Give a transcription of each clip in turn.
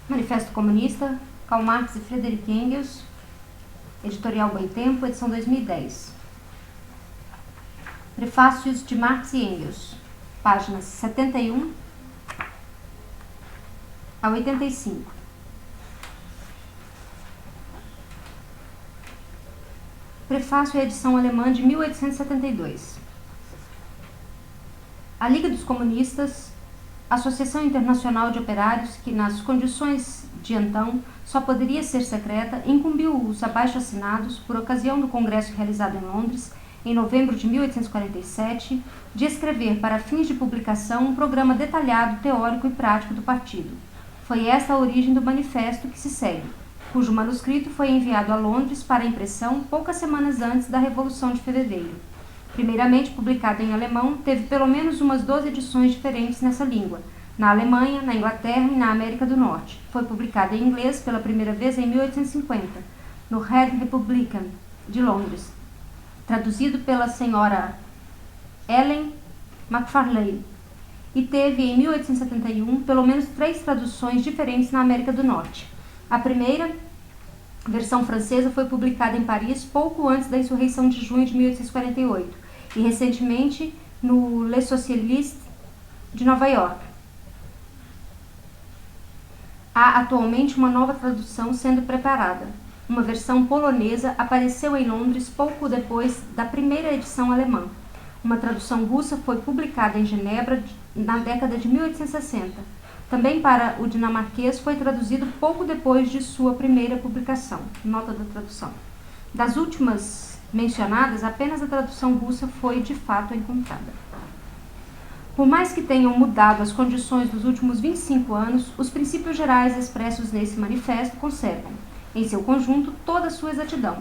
Manifesto Comunista, Karl Marx e Friedrich Engels, editorial Boitempo, edição 2010. Prefácios de Marx e Engels, páginas 71 a 85. Prefácio à edição alemã de 1872. A Liga dos Comunistas, Associação Internacional de Operários, que nas condições de então só poderia ser secreta, incumbiu os abaixo-assinados, por ocasião do congresso realizado em Londres, em novembro de 1847, de escrever para fins de publicação um programa detalhado, teórico e prático do partido. Foi esta a origem do manifesto que se segue, cujo manuscrito foi enviado a Londres para impressão poucas semanas antes da Revolução de Fevereiro. Primeiramente publicado em alemão, teve pelo menos umas 12 edições diferentes nessa língua, na Alemanha, na Inglaterra e na América do Norte. Foi publicado em inglês pela primeira vez em 1850, no Red Republican, de Londres, traduzido pela senhora Ellen Macfarlane, e teve em 1871 pelo menos 3 traduções diferentes na América do Norte. A primeira versão francesa foi publicada em Paris pouco antes da insurreição de junho de 1848 e recentemente no Le Socialiste de Nova York. Há atualmente uma nova tradução sendo preparada. Uma versão polonesa apareceu em Londres pouco depois da primeira edição alemã. Uma tradução russa foi publicada em Genebra na década de 1860. Também para o dinamarquês foi traduzido pouco depois de sua primeira publicação. Nota da tradução. Das últimas mencionadas, apenas a tradução russa foi de fato encontrada. Por mais que tenham mudado as condições dos últimos 25 anos, os princípios gerais expressos nesse manifesto conservam, em seu conjunto, toda a sua exatidão.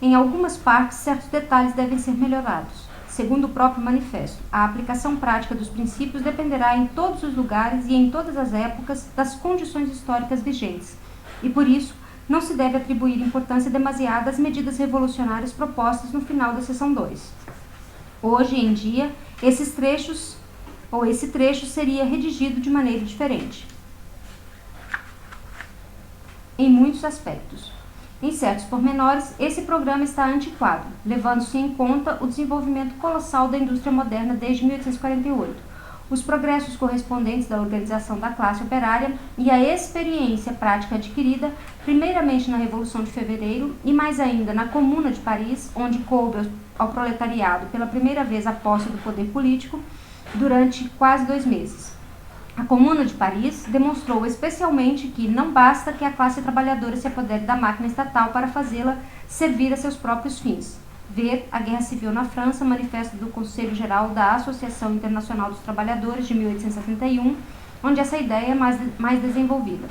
Em algumas partes, certos detalhes devem ser melhorados. Segundo o próprio manifesto, a aplicação prática dos princípios dependerá em todos os lugares e em todas as épocas das condições históricas vigentes, e por isso não se deve atribuir importância demasiada às medidas revolucionárias propostas no final da seção 2. Hoje em dia, esse trecho seria redigido de maneira diferente, em muitos aspectos. Em certos pormenores, esse programa está antiquado, levando-se em conta o desenvolvimento colossal da indústria moderna desde 1848, os progressos correspondentes da organização da classe operária e a experiência prática adquirida, primeiramente na Revolução de Fevereiro e mais ainda na Comuna de Paris, onde coube ao proletariado pela primeira vez a posse do poder político durante quase 2 meses. A Comuna de Paris demonstrou especialmente que não basta que a classe trabalhadora se apodere da máquina estatal para fazê-la servir a seus próprios fins. Ver a Guerra Civil na França, manifesto do Conselho Geral da Associação Internacional dos Trabalhadores de 1871, onde essa ideia é mais desenvolvida.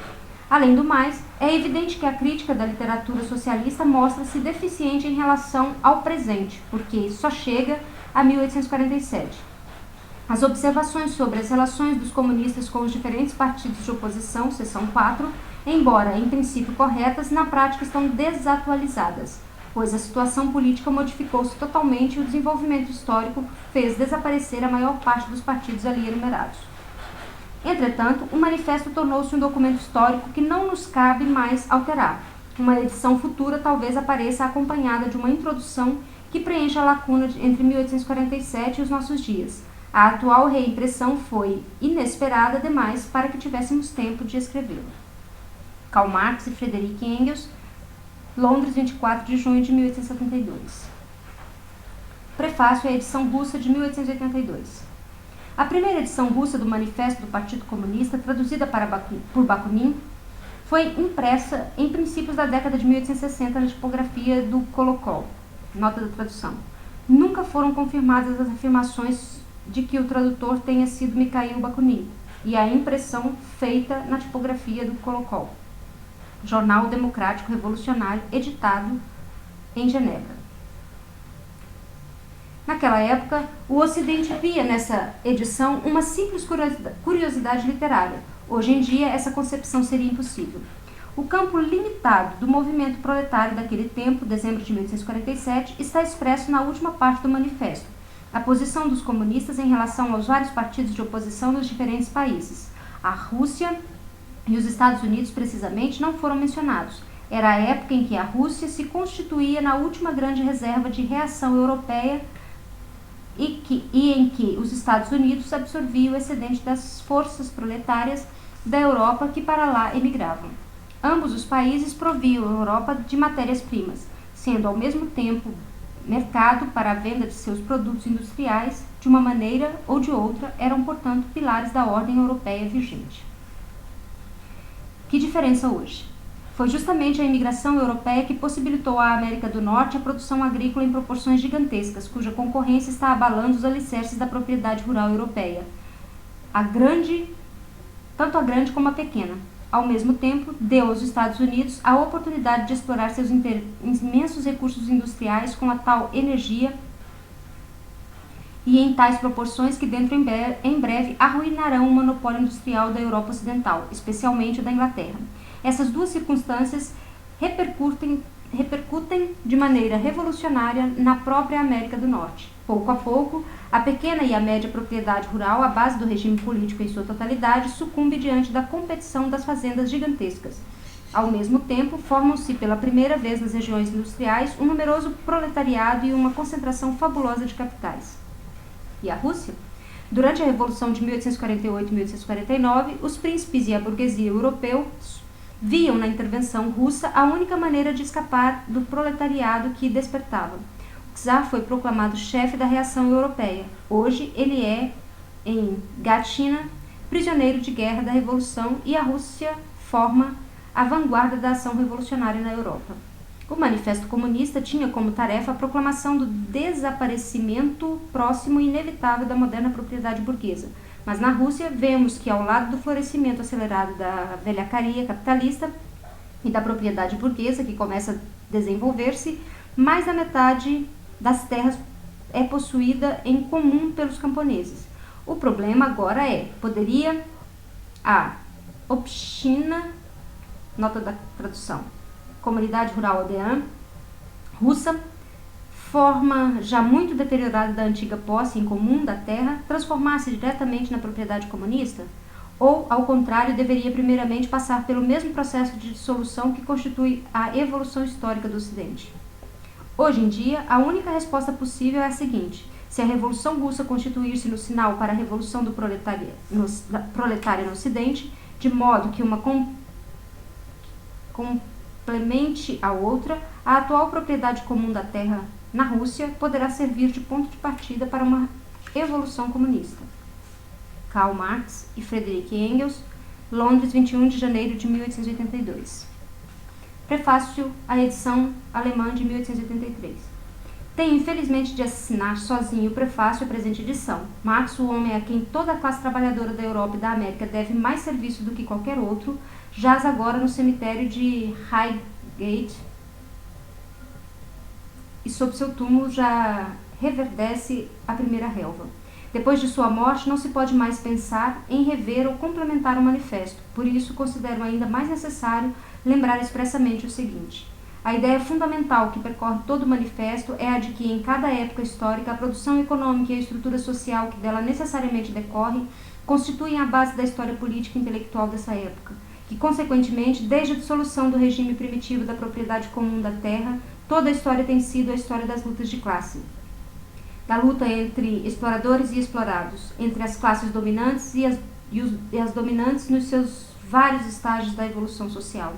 Além do mais, é evidente que a crítica da literatura socialista mostra-se deficiente em relação ao presente, porque só chega a 1847. As observações sobre as relações dos comunistas com os diferentes partidos de oposição, seção 4, embora em princípio corretas, na prática estão desatualizadas, pois a situação política modificou-se totalmente e o desenvolvimento histórico fez desaparecer a maior parte dos partidos ali enumerados. Entretanto, o manifesto tornou-se um documento histórico que não nos cabe mais alterar. Uma edição futura talvez apareça acompanhada de uma introdução que preencha a lacuna entre 1847 e os nossos dias. A atual reimpressão foi inesperada demais para que tivéssemos tempo de escrevê-lo. Karl Marx e Friedrich Engels, Londres, 24 de junho de 1872. Prefácio à edição russa de 1882. A primeira edição russa do Manifesto do Partido Comunista, traduzida por Bakunin, foi impressa em princípios da década de 1860 na tipografia do Kolokol. Nota da tradução. Nunca foram confirmadas as afirmações de que o tradutor tenha sido Mikhail Bakunin, e a impressão feita na tipografia do Kolokol, Jornal Democrático Revolucionário, editado em Genebra. Naquela época, o Ocidente via nessa edição uma simples curiosidade literária. Hoje em dia, essa concepção seria impossível. O campo limitado do movimento proletário daquele tempo, dezembro de 1847, está expresso na última parte do manifesto. A posição dos comunistas em relação aos vários partidos de oposição nos diferentes países. A Rússia e os Estados Unidos, precisamente, não foram mencionados. Era a época em que a Rússia se constituía na última grande reserva de reação europeia e em que os Estados Unidos absorviam o excedente das forças proletárias da Europa que para lá emigravam. Ambos os países proviam a Europa de matérias-primas, sendo ao mesmo tempo mercado para a venda de seus produtos industriais, de uma maneira ou de outra, eram, portanto, pilares da ordem europeia vigente. Que diferença hoje? Foi justamente a imigração europeia que possibilitou à América do Norte a produção agrícola em proporções gigantescas, cuja concorrência está abalando os alicerces da propriedade rural europeia, tanto a grande como a pequena. Ao mesmo tempo, deu aos Estados Unidos a oportunidade de explorar seus imensos recursos industriais com a tal energia e em tais proporções que dentro em breve arruinarão o monopólio industrial da Europa Ocidental, especialmente o da Inglaterra. Essas duas circunstâncias repercutem de maneira revolucionária na própria América do Norte. Pouco a pouco, a pequena e a média propriedade rural, à base do regime político em sua totalidade, sucumbe diante da competição das fazendas gigantescas. Ao mesmo tempo, formam-se pela primeira vez nas regiões industriais um numeroso proletariado e uma concentração fabulosa de capitais. E a Rússia? Durante a Revolução de 1848 e 1849, os príncipes e a burguesia europeus viam na intervenção russa a única maneira de escapar do proletariado que despertava. O czar foi proclamado chefe da reação europeia. Hoje ele é, em Gatchina, prisioneiro de guerra da Revolução e a Rússia forma a vanguarda da ação revolucionária na Europa. O Manifesto Comunista tinha como tarefa a proclamação do desaparecimento próximo e inevitável da moderna propriedade burguesa. Mas na Rússia vemos que, ao lado do florescimento acelerado da velhacaria capitalista e da propriedade burguesa, que começa a desenvolver-se, mais da metade das terras é possuída em comum pelos camponeses. O problema agora poderia a Obshchina, nota da tradução, comunidade rural aldeã russa, forma já muito deteriorada da antiga posse em comum da terra, transformar-se diretamente na propriedade comunista? Ou, ao contrário, deveria primeiramente passar pelo mesmo processo de dissolução que constitui a evolução histórica do Ocidente? Hoje em dia, a única resposta possível é a seguinte: se a Revolução Russa constituir-se no sinal para a revolução do proletária no Ocidente, de modo que uma complemente a outra, a atual propriedade comum da terra na Rússia poderá servir de ponto de partida para uma evolução comunista. Karl Marx e Friedrich Engels, Londres, 21 de janeiro de 1882. Prefácio à edição alemã de 1883. Tenho infelizmente de assinar sozinho o prefácio à presente edição. Marx, o homem a quem toda a classe trabalhadora da Europa e da América deve mais serviço do que qualquer outro, jaz agora no cemitério de Highgate e sob seu túmulo já reverdece a primeira relva. Depois de sua morte, não se pode mais pensar em rever ou complementar o manifesto. Por isso, considero ainda mais necessário lembrar expressamente o seguinte: a ideia fundamental que percorre todo o manifesto é a de que, em cada época histórica, a produção econômica e a estrutura social que dela necessariamente decorre constituem a base da história política e intelectual dessa época, que, consequentemente, desde a dissolução do regime primitivo da propriedade comum da terra, toda a história tem sido a história das lutas de classe, da luta entre exploradores e explorados, entre as classes dominantes e as dominantes nos seus vários estágios da evolução social.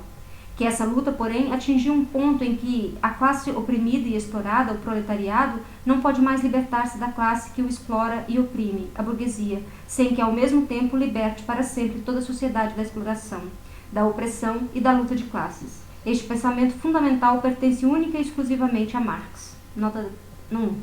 Que essa luta, porém, atingiu um ponto em que a classe oprimida e explorada, o proletariado, não pode mais libertar-se da classe que o explora e oprime, a burguesia, sem que ao mesmo tempo liberte para sempre toda a sociedade da exploração, da opressão e da luta de classes. Este pensamento fundamental pertence única e exclusivamente a Marx. Nota 1.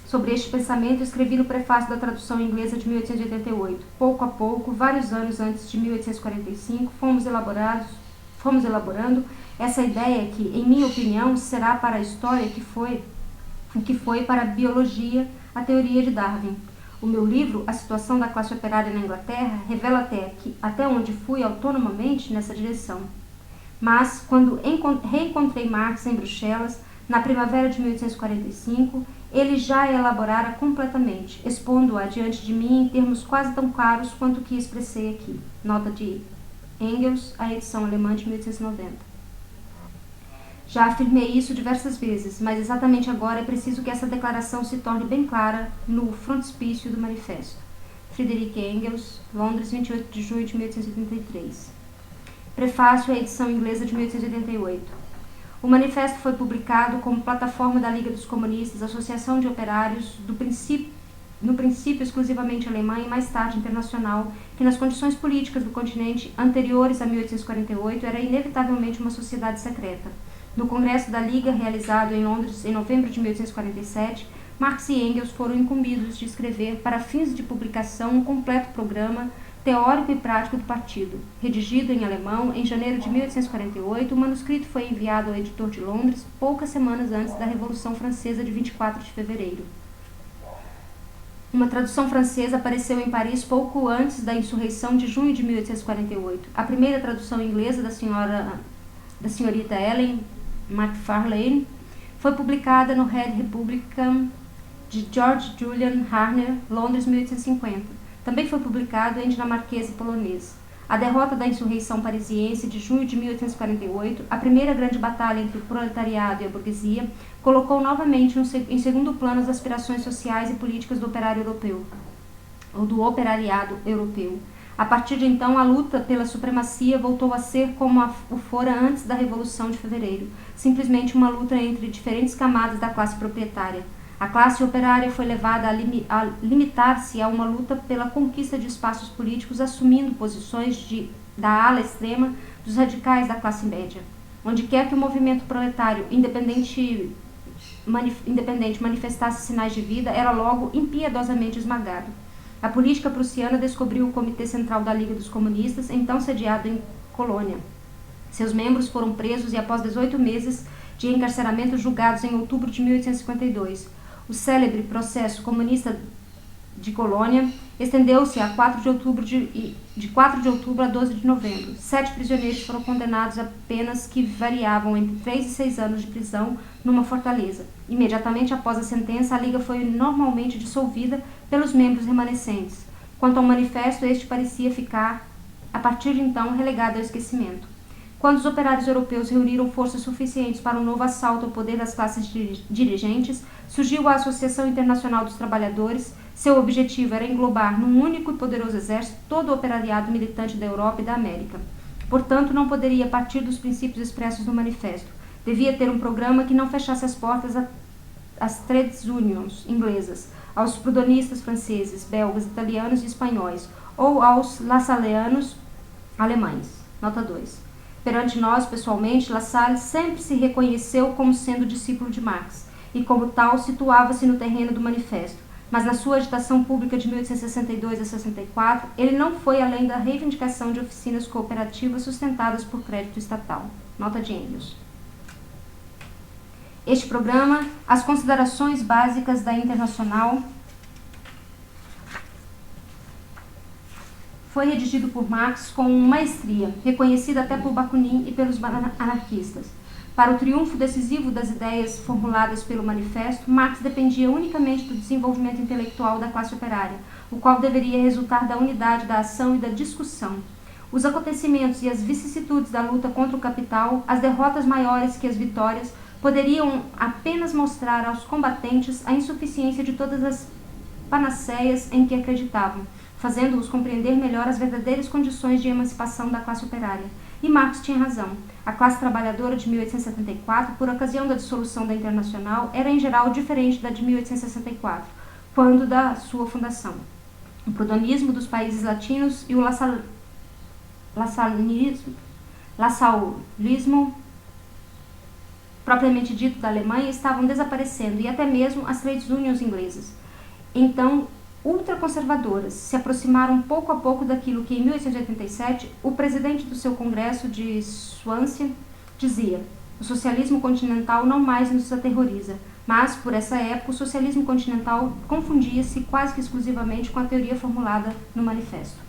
Sobre este pensamento, escrevi no prefácio da tradução inglesa de 1888. Pouco a pouco, vários anos antes de 1845, fomos elaborando essa ideia que, em minha opinião, será para a história o que foi para a biologia a teoria de Darwin. O meu livro, A Situação da Classe Operária na Inglaterra, revela até onde fui autonomamente nessa direção. Mas, quando reencontrei Marx em Bruxelas, na primavera de 1845, ele já a elaborara completamente, expondo-a diante de mim em termos quase tão claros quanto o que expressei aqui. Nota de Engels, a edição alemã de 1890. Já afirmei isso diversas vezes, mas exatamente agora é preciso que essa declaração se torne bem clara no frontispício do manifesto. Friedrich Engels, Londres, 28 de junho de 1883. Prefácio à edição inglesa de 1888. O manifesto foi publicado como plataforma da Liga dos Comunistas, Associação de Operários, no princípio exclusivamente alemã e mais tarde internacional, que nas condições políticas do continente anteriores a 1848 era inevitavelmente uma sociedade secreta. No Congresso da Liga, realizado em Londres em novembro de 1847, Marx e Engels foram incumbidos de escrever, para fins de publicação, um completo programa teórico e prático do partido. Redigido em alemão, em janeiro de 1848, o manuscrito foi enviado ao editor de Londres poucas semanas antes da Revolução Francesa de 24 de fevereiro. Uma tradução francesa apareceu em Paris pouco antes da insurreição de junho de 1848. A primeira tradução inglesa da senhorita Ellen Macfarlane foi publicada no Red Republican de George Julian Harner, Londres, 1850. Também foi publicado em dinamarquês e polonês. A derrota da insurreição parisiense de junho de 1848, a primeira grande batalha entre o proletariado e a burguesia, colocou novamente em segundo plano as aspirações sociais e políticas do operário europeu, ou do operariado europeu. A partir de então, a luta pela supremacia voltou a ser como o fora antes da Revolução de Fevereiro, simplesmente uma luta entre diferentes camadas da classe proprietária. A classe operária foi levada a limitar-se a uma luta pela conquista de espaços políticos, assumindo posições da ala extrema dos radicais da classe média. Onde quer que o movimento proletário independente manifestasse sinais de vida, era logo impiedosamente esmagado. A política prussiana descobriu o Comitê Central da Liga dos Comunistas, então sediado em Colônia. Seus membros foram presos e, após 18 meses de encarceramento, julgados em outubro de 1852. O célebre processo comunista de Colônia estendeu-se a 4 de outubro a 12 de novembro. 7 prisioneiros foram condenados a penas que variavam entre 3 e 6 anos de prisão numa fortaleza. Imediatamente após a sentença, a Liga foi normalmente dissolvida pelos membros remanescentes. Quanto ao manifesto, este parecia ficar, a partir de então, relegado ao esquecimento. Quando os operários europeus reuniram forças suficientes para um novo assalto ao poder das classes dirigentes, surgiu a Associação Internacional dos Trabalhadores. Seu objetivo era englobar num único e poderoso exército todo o operariado militante da Europa e da América. Portanto, não poderia partir dos princípios expressos no manifesto. Devia ter um programa que não fechasse as portas às trades unions inglesas, aos prudonistas franceses, belgas, italianos e espanhóis, ou aos lassalleanos alemães. Nota 2. Perante nós, pessoalmente, La Salle sempre se reconheceu como sendo discípulo de Marx, e como tal situava-se no terreno do manifesto. Mas na sua agitação pública de 1862 a 64, ele não foi além da reivindicação de oficinas cooperativas sustentadas por crédito estatal. Nota de Engels. Este programa, as considerações básicas da Internacional, foi redigido por Marx com maestria, reconhecida até por Bakunin e pelos anarquistas. Para o triunfo decisivo das ideias formuladas pelo manifesto, Marx dependia unicamente do desenvolvimento intelectual da classe operária, o qual deveria resultar da unidade da ação e da discussão. Os acontecimentos e as vicissitudes da luta contra o capital, as derrotas maiores que as vitórias, poderiam apenas mostrar aos combatentes a insuficiência de todas as panaceias em que acreditavam, fazendo-os compreender melhor as verdadeiras condições de emancipação da classe operária. E Marx tinha razão. A classe trabalhadora de 1874, por ocasião da dissolução da Internacional, era em geral diferente da de 1864, quando da sua fundação. O prudonismo dos países latinos e o lassaulismo propriamente dito da Alemanha estavam desaparecendo, e até mesmo as trades unions inglesas. Então, ultraconservadoras, se aproximaram pouco a pouco daquilo que, em 1887, o presidente do seu congresso de Swansea dizia: o socialismo continental não mais nos aterroriza, mas, por essa época, o socialismo continental confundia-se quase que exclusivamente com a teoria formulada no manifesto.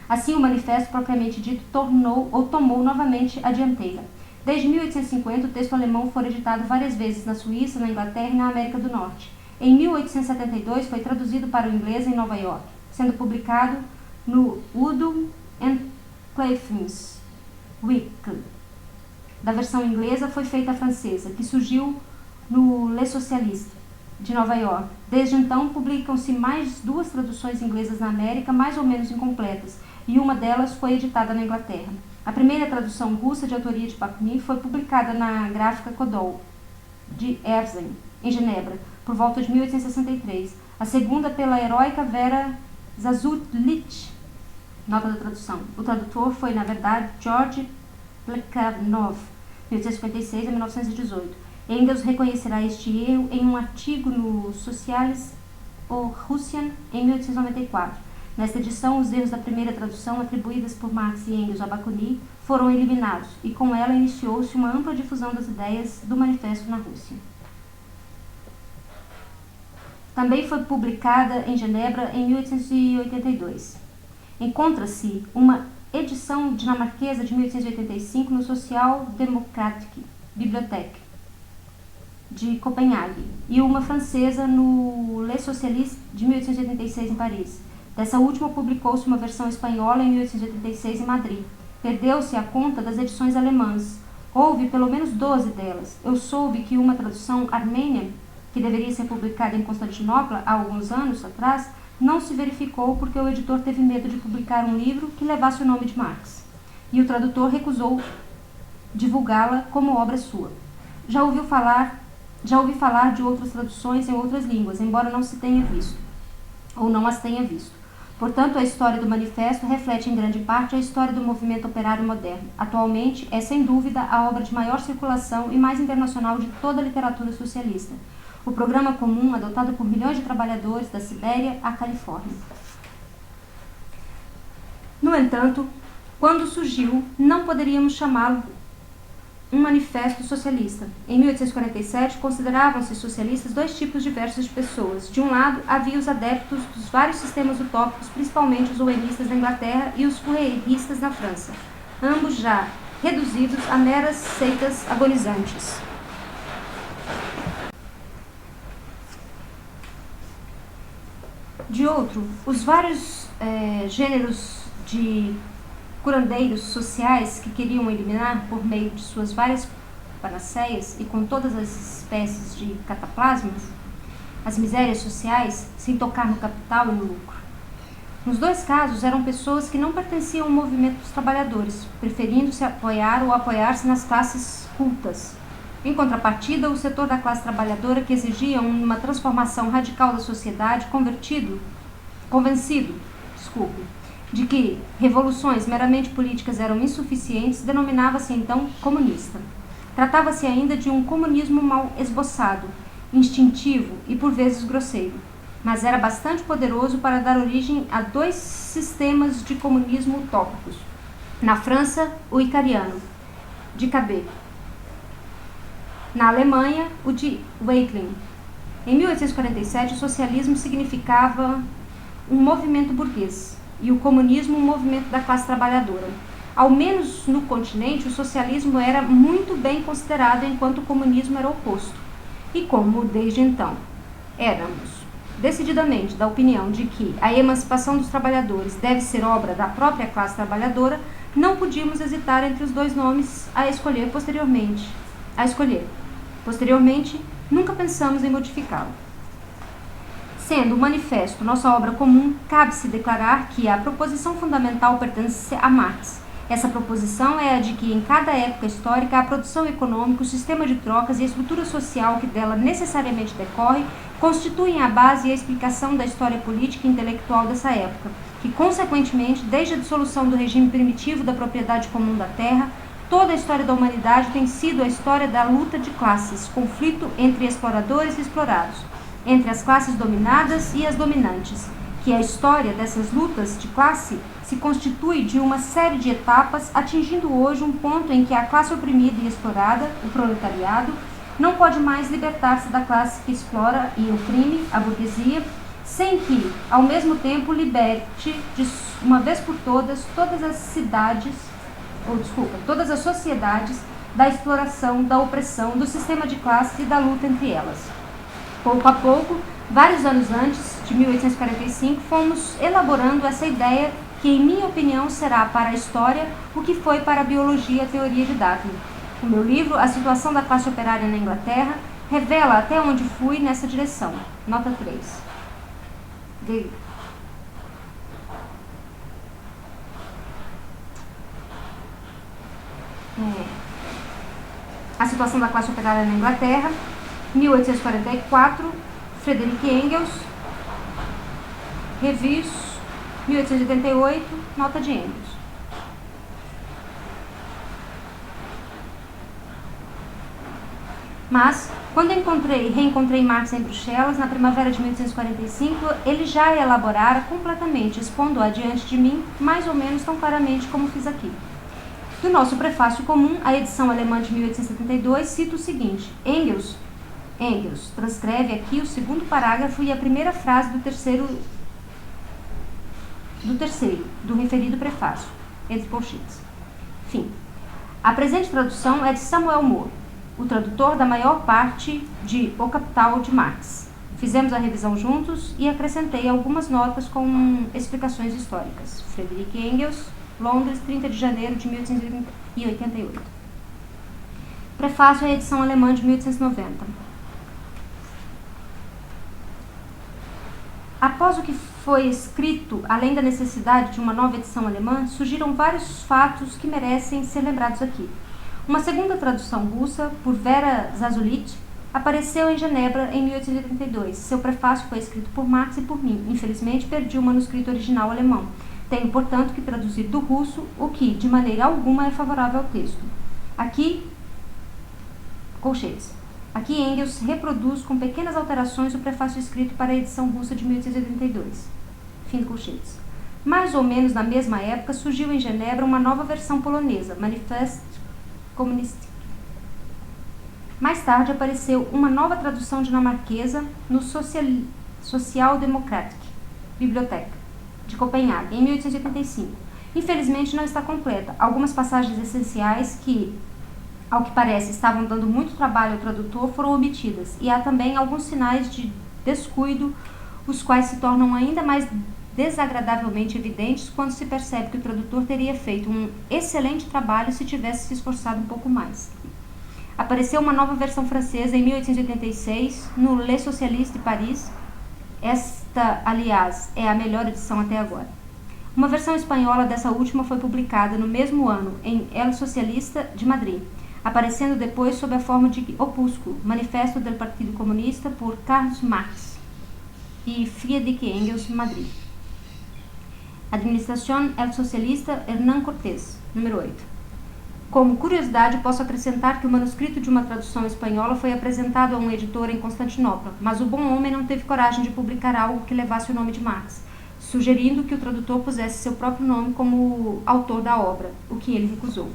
Assim, o manifesto, propriamente dito, tomou novamente a dianteira. Desde 1850, o texto alemão foi editado várias vezes na Suíça, na Inglaterra e na América do Norte. Em 1872, foi traduzido para o inglês em Nova York, sendo publicado no Woodhull and Clayton's Weekly. Da versão inglesa foi feita a francesa, que surgiu no Le Socialiste, de Nova York. Desde então, publicam-se mais 2 traduções inglesas na América, mais ou menos incompletas, e uma delas foi editada na Inglaterra. A primeira tradução russa, de autoria de Bakunin, foi publicada na gráfica Kodol, de Erzheim, em Genebra, por volta de 1863. A segunda pela heróica Vera Zazulitch. Nota da tradução. O tradutor foi, na verdade, George Plekhanov, 1856 a 1918. Engels reconhecerá este erro em um artigo no Sociales Russian em 1894. Nesta edição, os erros da primeira tradução, atribuídas por Marx e Engels a Bakunin, foram eliminados, e com ela iniciou-se uma ampla difusão das ideias do manifesto na Rússia. Também foi publicada em Genebra em 1882. Encontra-se uma edição dinamarquesa de 1885 no Social Democratic Bibliothèque de Copenhague e uma francesa no Le Socialiste de 1886 em Paris. Dessa última publicou-se uma versão espanhola em 1886 em Madrid. Perdeu-se a conta das edições alemãs. Houve pelo menos 12 delas. Eu soube que uma tradução armênia, que deveria ser publicada em Constantinopla há alguns anos atrás, não se verificou porque o editor teve medo de publicar um livro que levasse o nome de Marx, e o tradutor recusou divulgá-la como obra sua. Já ouvi falar de outras traduções em outras línguas, embora não se tenha visto, ou não as tenha visto. Portanto, a história do manifesto reflete em grande parte a história do movimento operário moderno. Atualmente, é sem dúvida a obra de maior circulação e mais internacional de toda a literatura socialista. O programa comum adotado por milhões de trabalhadores da Sibéria à Califórnia. No entanto, quando surgiu, não poderíamos chamá-lo um manifesto socialista. Em 1847, consideravam-se socialistas 2 tipos diversos de pessoas. De um lado, havia os adeptos dos vários sistemas utópicos, principalmente os ouenistas da Inglaterra e os fourieristas na França, ambos já reduzidos a meras seitas agonizantes. De outro, os vários gêneros de curandeiros sociais que queriam eliminar por meio de suas várias panaceias e com todas as espécies de cataplasmas, as misérias sociais, sem tocar no capital e no lucro. Nos 2 casos, eram pessoas que não pertenciam ao movimento dos trabalhadores, preferindo se apoiar ou apoiar-se nas classes cultas. Em contrapartida, o setor da classe trabalhadora que exigia uma transformação radical da sociedade, convencido de que revoluções meramente políticas eram insuficientes, denominava-se então comunista. Tratava-se ainda de um comunismo mal esboçado, instintivo e por vezes grosseiro, mas era bastante poderoso para dar origem a 2 sistemas de comunismo utópicos. Na França, o icariano, de Cabet. Na Alemanha, o de Wakeling. Em 1847, o socialismo significava um movimento burguês e o comunismo um movimento da classe trabalhadora. Ao menos no continente, o socialismo era muito bem considerado, enquanto o comunismo era oposto. E como, desde então, éramos decididamente da opinião de que a emancipação dos trabalhadores deve ser obra da própria classe trabalhadora, não podíamos hesitar entre os 2 nomes a escolher. Posteriormente, nunca pensamos em modificá-lo. Sendo o manifesto nossa obra comum, cabe-se declarar que a proposição fundamental pertence a Marx. Essa proposição é a de que, em cada época histórica, a produção econômica, o sistema de trocas e a estrutura social que dela necessariamente decorre constituem a base e a explicação da história política e intelectual dessa época, que, consequentemente, desde a dissolução do regime primitivo da propriedade comum da terra, toda a história da humanidade tem sido a história da luta de classes, conflito entre exploradores e explorados, entre as classes dominadas e as dominantes, que a história dessas lutas de classe se constitui de uma série de etapas, atingindo hoje um ponto em que a classe oprimida e explorada, o proletariado, não pode mais libertar-se da classe que explora e oprime, a burguesia, sem que, ao mesmo tempo, liberte de uma vez por todas todas as sociedades da exploração, da opressão, do sistema de classes e da luta entre elas. Pouco a pouco, vários anos antes de 1845, fomos elaborando essa ideia que em minha opinião será para a história o que foi para a biologia a teoria de Darwin. O meu livro, A Situação da Classe Operária na Inglaterra, revela até onde fui nessa direção. Nota 3. A Situação da Classe Operária na Inglaterra, 1844, Friedrich Engels, Reviews, 1888, nota de Engels. Mas, quando reencontrei Marx em Bruxelas, na primavera de 1845, ele já elaborara completamente, expondo-a diante de mim, mais ou menos tão claramente como fiz aqui. Do nosso prefácio comum, a edição alemã de 1872, cita o seguinte: Engels transcreve aqui o segundo parágrafo e a primeira frase do terceiro do referido prefácio, entre colchetes. Fim. A presente tradução é de Samuel Moore, o tradutor da maior parte de O Capital de Marx. Fizemos a revisão juntos e acrescentei algumas notas com explicações históricas. Friedrich Engels, Londres, 30 de janeiro de 1888. Prefácio à edição alemã de 1890. Após o que foi escrito, além da necessidade de uma nova edição alemã, surgiram vários fatos que merecem ser lembrados aqui. Uma segunda tradução russa, por Vera Zasulich, apareceu em Genebra em 1882. Seu prefácio foi escrito por Marx e por mim. Infelizmente, perdi o manuscrito original alemão. Tenho, portanto, que traduzir do russo, o que, de maneira alguma, é favorável ao texto. Aqui, colchetes. Aqui Engels reproduz com pequenas alterações o prefácio escrito para a edição russa de 1882. Fim de colchetes. Mais ou menos na mesma época, surgiu em Genebra uma nova versão polonesa, Manifest Kommunistik. Mais tarde apareceu uma nova tradução dinamarquesa no Social Democratic Bibliothek de Copenhague, em 1885. Infelizmente não está completa. Algumas passagens essenciais que, ao que parece, estavam dando muito trabalho ao tradutor foram omitidas, e há também alguns sinais de descuido, os quais se tornam ainda mais desagradavelmente evidentes quando se percebe que o tradutor teria feito um excelente trabalho se tivesse se esforçado um pouco mais. Apareceu uma nova versão francesa em 1886 no Le Socialiste de Paris. Esta, aliás, é a melhor edição até agora. Uma versão espanhola dessa última foi publicada no mesmo ano em El Socialista de Madrid, aparecendo depois sob a forma de opúsculo, Manifesto del Partido Comunista, por Carlos Marx e Friedrich Engels, Madrid. Administración El Socialista Hernán Cortés, número 8. Como curiosidade, posso acrescentar que o manuscrito de uma tradução espanhola foi apresentado a um editor em Constantinopla, mas o bom homem não teve coragem de publicar algo que levasse o nome de Marx, sugerindo que o tradutor pusesse seu próprio nome como autor da obra, o que ele recusou.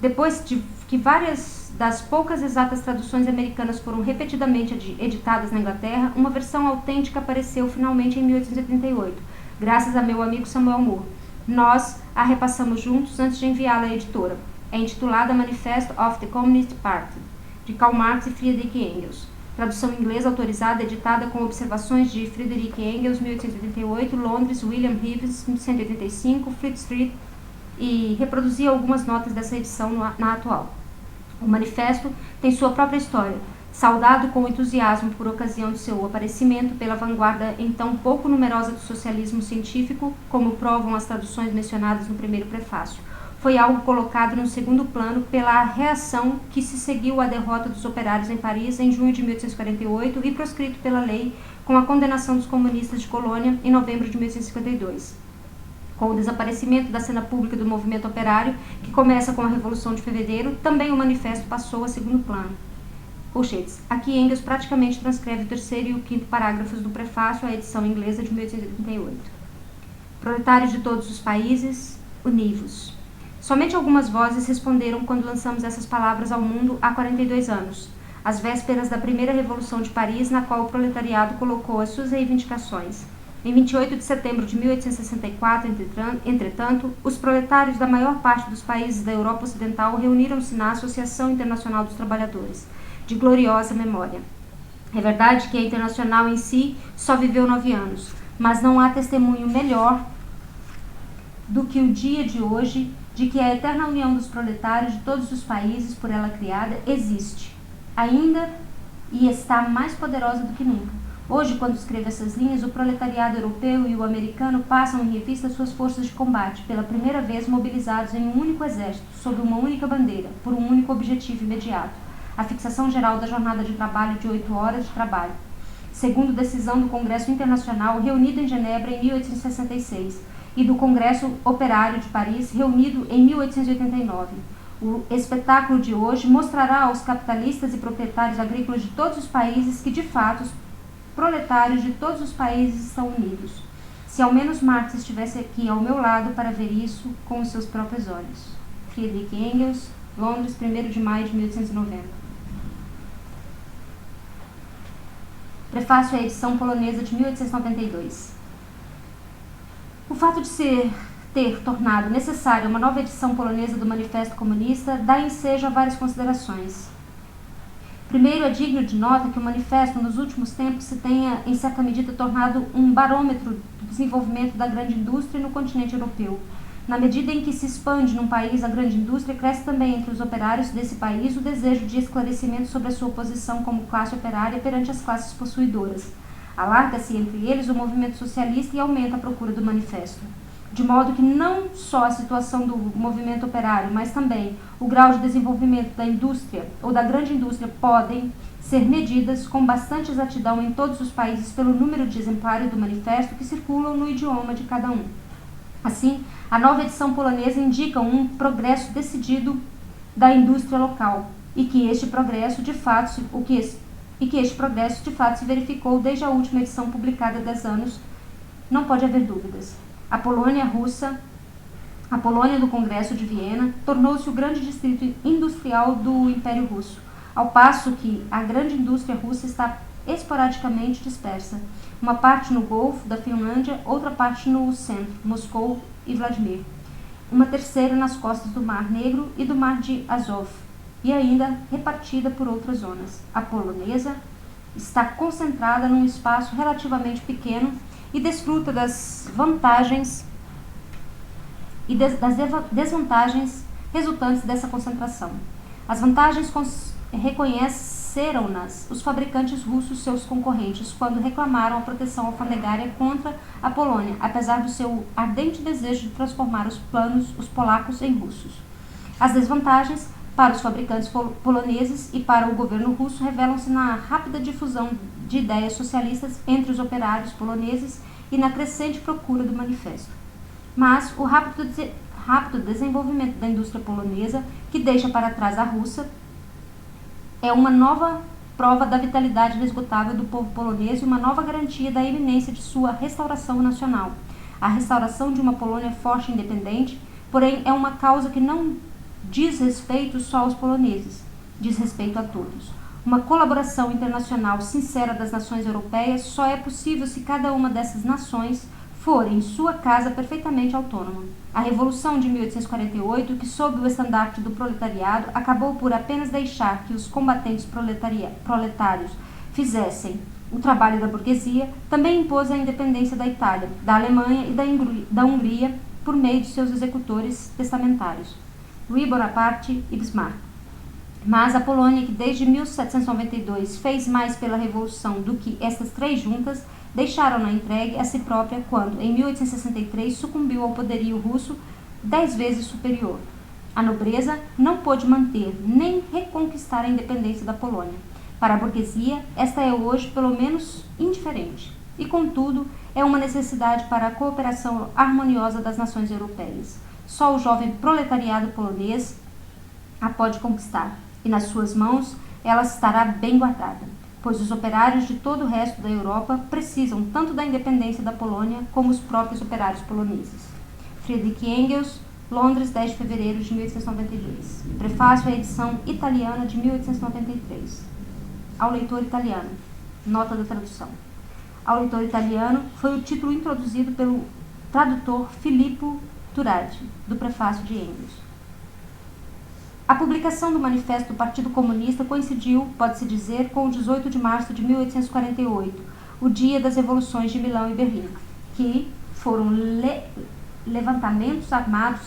Depois de que várias das poucas exatas traduções americanas foram repetidamente editadas na Inglaterra, uma versão autêntica apareceu finalmente em 1888, graças a meu amigo Samuel Moore. Nós a repassamos juntos antes de enviá-la à editora. É intitulada Manifest of the Communist Party, de Karl Marx e Friedrich Engels. Tradução inglesa autorizada, editada com observações de Friedrich Engels, 1888, Londres, William Reeves, 185, Fleet Street, e reproduzia algumas notas dessa edição na atual. O manifesto tem sua própria história, saudado com entusiasmo por ocasião de seu aparecimento pela vanguarda então pouco numerosa do socialismo científico, como provam as traduções mencionadas no primeiro prefácio. Foi algo colocado no segundo plano pela reação que se seguiu à derrota dos operários em Paris em junho de 1848 e proscrito pela lei com a condenação dos comunistas de Colônia em novembro de 1852. Com o desaparecimento da cena pública do movimento operário, que começa com a Revolução de Fevereiro, também o manifesto passou a segundo plano. Colchetes. Aqui Engels praticamente transcreve o terceiro e o quinto parágrafos do prefácio à edição inglesa de 1888. Proletários de todos os países, univos. Somente algumas vozes responderam quando lançamos essas palavras ao mundo há 42 anos, às vésperas da primeira Revolução de Paris, na qual o proletariado colocou as suas reivindicações. Em 28 de setembro de 1864, entretanto, os proletários da maior parte dos países da Europa Ocidental reuniram-se na Associação Internacional dos Trabalhadores, de gloriosa memória. É verdade que a Internacional em si só viveu 9 anos, mas não há testemunho melhor do que o dia de hoje, de que a eterna união dos proletários de todos os países por ela criada existe, ainda, e está mais poderosa do que nunca. Hoje, quando escrevo essas linhas, o proletariado europeu e o americano passam em revista suas forças de combate, pela primeira vez mobilizados em um único exército, sob uma única bandeira, por um único objetivo imediato: a fixação geral da jornada de trabalho de 8 horas de trabalho, segundo decisão do Congresso Internacional reunido em Genebra em 1866 e do Congresso Operário de Paris reunido em 1889. O espetáculo de hoje mostrará aos capitalistas e proprietários agrícolas de todos os países que, de fato, os proletários de todos os países estão unidos. Se ao menos Marx estivesse aqui ao meu lado para ver isso com os seus próprios olhos. Friedrich Engels, Londres, 1º de maio de 1890. Prefácio à edição polonesa de 1892. O fato de ter tornado necessária uma nova edição polonesa do Manifesto Comunista dá ensejo a várias considerações. Primeiro, é digno de nota que o manifesto, nos últimos tempos, se tenha, em certa medida, tornado um barômetro do desenvolvimento da grande indústria no continente europeu. Na medida em que se expande num país a grande indústria, cresce também entre os operários desse país o desejo de esclarecimento sobre a sua posição como classe operária perante as classes possuidoras. Alarga-se entre eles o movimento socialista e aumenta a procura do manifesto. De modo que não só a situação do movimento operário, mas também o grau de desenvolvimento da indústria ou da grande indústria podem ser medidas com bastante exatidão em todos os países pelo número de exemplares do manifesto que circulam no idioma de cada um. Assim, a nova edição polonesa indica um progresso decidido da indústria local e que este progresso de fato se verificou desde a última edição publicada há 10 anos, não pode haver dúvidas. A Polônia do Congresso de Viena, tornou-se o grande distrito industrial do Império Russo, ao passo que a grande indústria russa está esporadicamente dispersa, uma parte no Golfo da Finlândia, outra parte no centro, Moscou e Vladimir, uma terceira nas costas do Mar Negro e do Mar de Azov, e ainda repartida por outras zonas. A polonesa está concentrada num espaço relativamente pequeno e desfruta das vantagens e das desvantagens resultantes dessa concentração. As vantagens reconheceram-nas os fabricantes russos, seus concorrentes, quando reclamaram a proteção alfandegária contra a Polônia, apesar do seu ardente desejo de transformar os polacos em russos. As desvantagens para os fabricantes poloneses e para o governo russo revelam-se na rápida difusão de ideias socialistas entre os operários poloneses e na crescente procura do manifesto. Mas o rápido desenvolvimento da indústria polonesa, que deixa para trás a russa, é uma nova prova da vitalidade inesgotável do povo polonês e uma nova garantia da iminência de sua restauração nacional. A restauração de uma Polônia forte e independente, porém, é uma causa que não diz respeito só aos poloneses, diz respeito a todos. Uma colaboração internacional sincera das nações europeias só é possível se cada uma dessas nações for, em sua casa, perfeitamente autônoma. A Revolução de 1848, que sob o estandarte do proletariado, acabou por apenas deixar que os combatentes proletários fizessem o trabalho da burguesia, também impôs a independência da Itália, da Alemanha e da Hungria por meio de seus executores testamentários, Louis Bonaparte e Bismarck. Mas a Polônia, que desde 1792 fez mais pela Revolução do que estas três juntas, deixaram-na entregue a si própria quando, em 1863, sucumbiu ao poderio russo 10 vezes superior. A nobreza não pôde manter nem reconquistar a independência da Polônia. Para a burguesia, esta é hoje, pelo menos, indiferente. E, contudo, é uma necessidade para a cooperação harmoniosa das nações europeias. Só o jovem proletariado polonês a pode conquistar, e nas suas mãos ela estará bem guardada, pois os operários de todo o resto da Europa precisam tanto da independência da Polônia como os próprios operários poloneses. Friedrich Engels, Londres, 10 de fevereiro de 1892. Prefácio à edição italiana de 1893. Ao leitor italiano. Nota da tradução. Ao leitor italiano foi o título introduzido pelo tradutor Filippo Turati, do prefácio de Engels. A publicação do Manifesto do Partido Comunista coincidiu, pode-se dizer, com o 18 de março de 1848, o dia das revoluções de Milão e Berlim, que foram levantamentos armados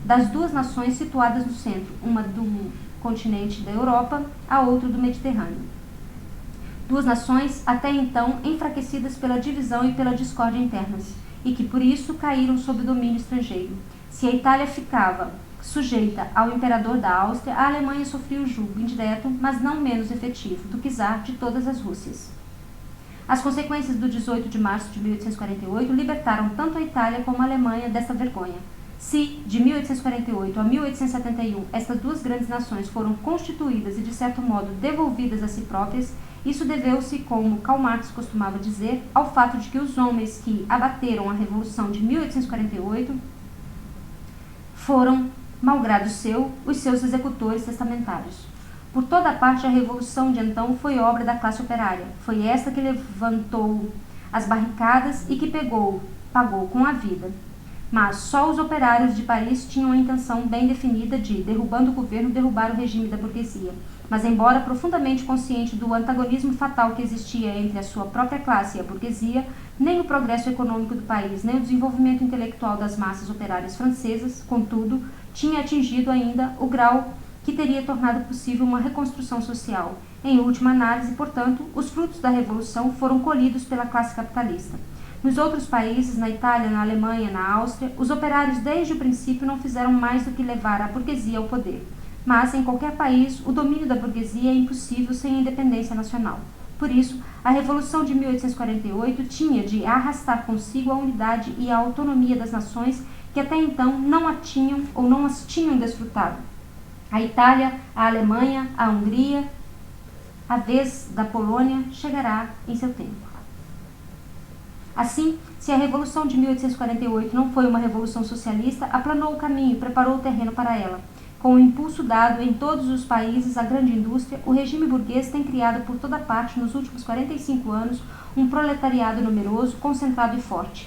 das duas nações situadas no centro, uma do continente da Europa, a outra do Mediterrâneo. Duas nações até então enfraquecidas pela divisão e pela discórdia internas, e que por isso caíram sob o domínio estrangeiro. Se a Itália ficava sujeita ao imperador da Áustria, a Alemanha sofria o jugo indireto, mas não menos efetivo, do czar de todas as Rússias. As consequências do 18 de março de 1848 libertaram tanto a Itália como a Alemanha desta vergonha. Se, de 1848 a 1871, estas duas grandes nações foram constituídas e, de certo modo, devolvidas a si próprias, isso deveu-se, como Karl Marx costumava dizer, ao fato de que os homens que abateram a Revolução de 1848 foram, malgrado seu, os seus executores testamentários. Por toda parte, a Revolução de então foi obra da classe operária. Foi esta que levantou as barricadas e que pagou com a vida. Mas só os operários de Paris tinham a intenção bem definida de, derrubando o governo, derrubar o regime da burguesia. Mas, embora profundamente consciente do antagonismo fatal que existia entre a sua própria classe e a burguesia, nem o progresso econômico do país, nem o desenvolvimento intelectual das massas operárias francesas, contudo, tinha atingido ainda o grau que teria tornado possível uma reconstrução social. Em última análise, portanto, os frutos da Revolução foram colhidos pela classe capitalista. Nos outros países, na Itália, na Alemanha, na Áustria, os operários desde o princípio não fizeram mais do que levar a burguesia ao poder. Mas, em qualquer país, o domínio da burguesia é impossível sem a independência nacional. Por isso, a Revolução de 1848 tinha de arrastar consigo a unidade e a autonomia das nações que até então não a tinham ou não as tinham desfrutado. A Itália, a Alemanha, a Hungria, a vez da Polônia chegará em seu tempo. Assim, se a Revolução de 1848 não foi uma revolução socialista, aplanou o caminho e preparou o terreno para ela. Com o impulso dado em todos os países à grande indústria, o regime burguês tem criado por toda parte nos últimos 45 anos um proletariado numeroso, concentrado e forte.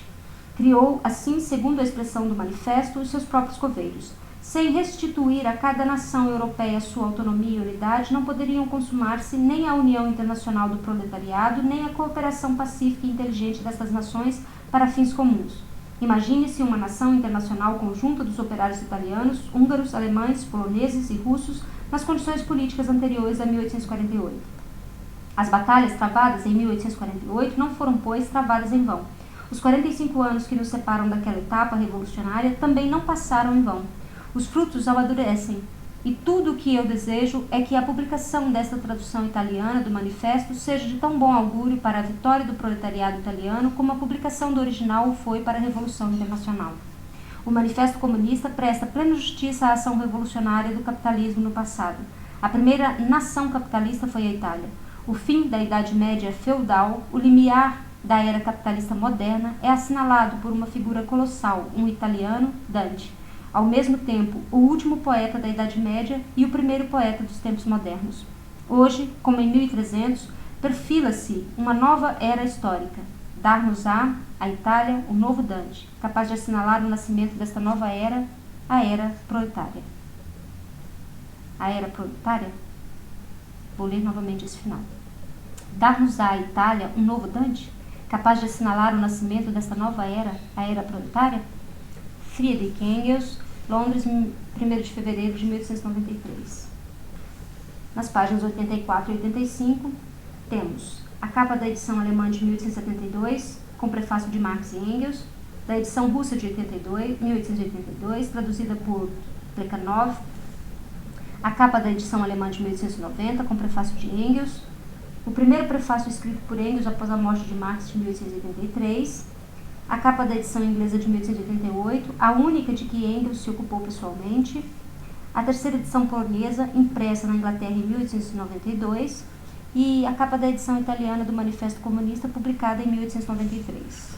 Criou, assim, segundo a expressão do manifesto, os seus próprios coveiros. Sem restituir a cada nação europeia sua autonomia e unidade, não poderiam consumar-se nem a união internacional do proletariado, nem a cooperação pacífica e inteligente destas nações para fins comuns. Imagine-se uma nação internacional conjunta dos operários italianos, húngaros, alemães, poloneses e russos nas condições políticas anteriores a 1848. As batalhas travadas em 1848 não foram, pois, travadas em vão. Os 45 anos que nos separam daquela etapa revolucionária também não passaram em vão. Os frutos amadurecem, e tudo o que eu desejo é que a publicação desta tradução italiana do manifesto seja de tão bom augúrio para a vitória do proletariado italiano como a publicação do original o foi para a Revolução Internacional. O Manifesto Comunista presta plena justiça à ação revolucionária do capitalismo no passado. A primeira nação capitalista foi a Itália. O fim da Idade Média feudal, o limiar da era capitalista moderna, é assinalado por uma figura colossal, um italiano, Dante. Ao mesmo tempo, o último poeta da Idade Média e o primeiro poeta dos tempos modernos. Hoje, como em 1300, perfila-se uma nova era histórica. Dar-nos-á, a Itália, um novo Dante, capaz de assinalar o nascimento desta nova era, a era proletária. A era proletária? Vou ler novamente esse final. Dar-nos-á, a Itália, um novo Dante, capaz de assinalar o nascimento desta nova era, a era proletária? Friedrich Engels, Londres, 1º de fevereiro de 1893. Nas páginas 84 e 85, temos a capa da edição alemã de 1872, com prefácio de Marx e Engels, da edição russa de 1882, traduzida por Plekhanov, a capa da edição alemã de 1890, com prefácio de Engels, o primeiro prefácio escrito por Engels após a morte de Marx de 1883, a capa da edição inglesa de 1888, a única de que Engels se ocupou pessoalmente, a terceira edição polonesa, impressa na Inglaterra em 1892, e a capa da edição italiana do Manifesto Comunista, publicada em 1893.